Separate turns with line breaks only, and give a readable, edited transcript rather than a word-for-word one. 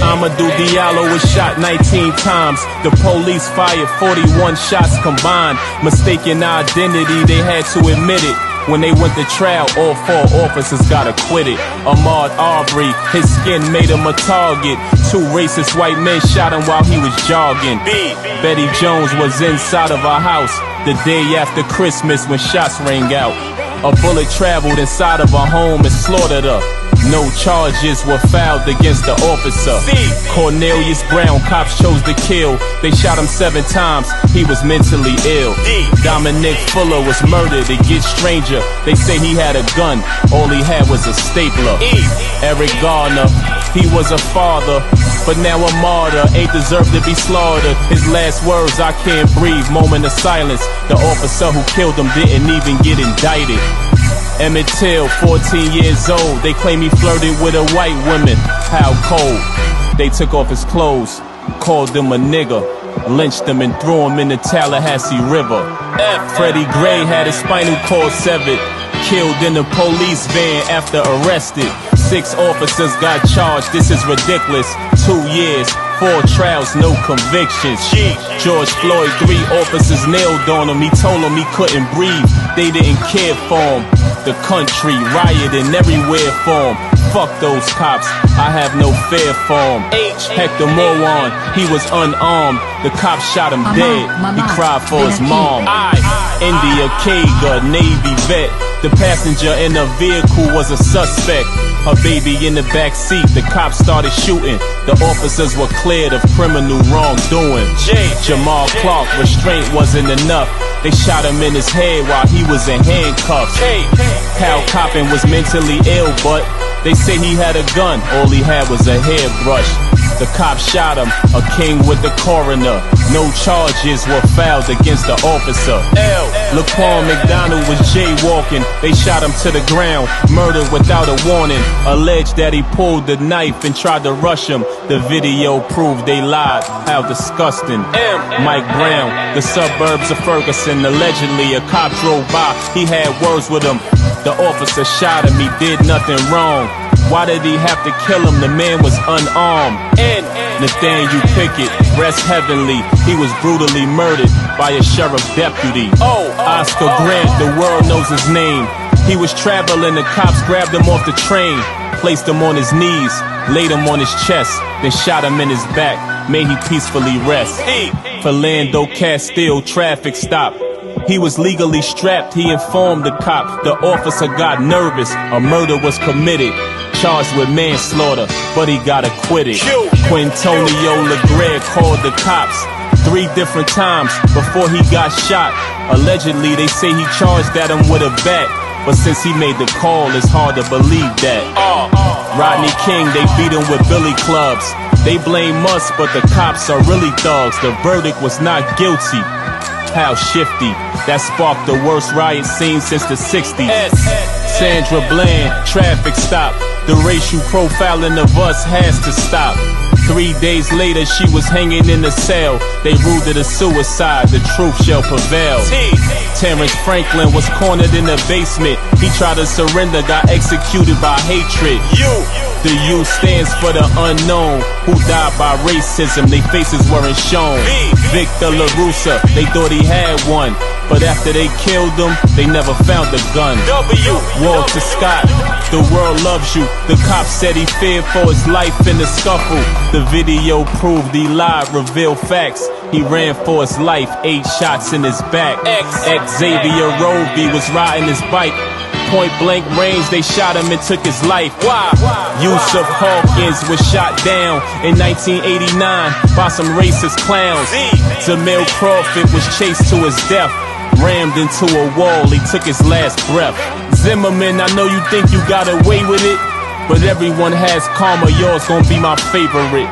Amadou Diallo was shot 19 times. The police fired 41 shots combined. Mistaken identity, they had to admit it. When they went to trial, all 4 officers got acquitted. Ahmaud Arbery, his skin made him a target. 2 racist white men shot him while he was jogging. Betty Jones was inside of her house the day after Christmas when shots rang out. A bullet traveled inside of her home and slaughtered her. No charges were filed against the officer. Cornelius Brown, cops chose to kill. They shot him 7 times, he was mentally ill. Dominic Fuller was murdered, it gets stranger. They say he had a gun, all he had was a stapler. Eric Garner, he was a father, but now a martyr, ain't deserved to be slaughtered. His last words, I can't breathe, moment of silence. The officer who killed him didn't even get indicted. Emmett Till, 14 years old, they claim he flirted with a white woman. How cold. They took off his clothes, called him a nigger, lynched him and threw him in the Tallahassee River. Freddie Gray had his spinal cord severed, killed in a police van after arrested. 6 officers got charged, this is ridiculous. 2 years, 4 trials, no convictions. George Floyd, 3 officers nailed on him. He told them he couldn't breathe, they didn't care for him. The country rioting everywhere for him. Fuck those cops, I have no fear for him. Hector Mowan, he was unarmed. The cops shot him dead, he cried for his mom. India Kager, Navy vet. The passenger in the vehicle was a suspect. Her baby in the back seat, the cops started shooting. The officers were cleared of criminal wrongdoing. Jamal Clark, restraint wasn't enough. They shot him in his head while he was in handcuffs. Hal Coppin was mentally ill, but they say he had a gun, all he had was a hairbrush. The cops shot him, a king with the coroner. No charges were filed against the officer. Laquan McDonald was jaywalking. They shot him to the ground, murdered without a warning. Alleged that he pulled the knife and tried to rush him. The video proved they lied. How disgusting. Mike Brown, the suburbs of Ferguson. Allegedly a cop drove by, he had words with him. The officer shot him, he did nothing wrong. Why did he have to kill him? The man was unarmed. Nathaniel Pickett, rest heavenly. He was brutally murdered by a sheriff deputy. Oscar Grant, the world knows his name. He was traveling, the cops grabbed him off the train, placed him on his knees, laid him on his chest, then shot him in his back. May he peacefully rest. Philando Castile, traffic stop. He was legally strapped, he informed the cop. The officer got nervous, a murder was committed. Charged with manslaughter, but he got acquitted. Quintonio Legret called the cops 3 different times before he got shot. Allegedly, they say he charged at him with a bat, but since he made the call, it's hard to believe that. Rodney King, they beat him with billy clubs. They blame us, but the cops are really thugs. The verdict was not guilty. How shifty. That sparked the worst riot scene since the 60s. Sandra Bland, traffic stop. The racial profiling of us has to stop. 3 days later, she was hanging in the cell. They ruled it a suicide, the truth shall prevail. Terrence Franklin was cornered in the basement. He tried to surrender, got executed by hatred. The U stands for the unknown, who died by racism, their faces weren't shown. Victor LaRussa, they thought he had one, but after they killed him, they never found the gun. Walter Scott, the world loves you. The cop said he feared for his life in the scuffle. The video proved he lied, revealed facts. He ran for his life, 8 shots in his back. Xavier Roby was riding his bike. Point blank range, they shot him and took his life. Yusuf Hawkins was shot down in 1989 by some racist clowns. Jamil Crawford was chased to his death, rammed into a wall, he took his last breath. Zimmerman, I know you think you got away with it, but everyone has karma, yours gon' be my favorite.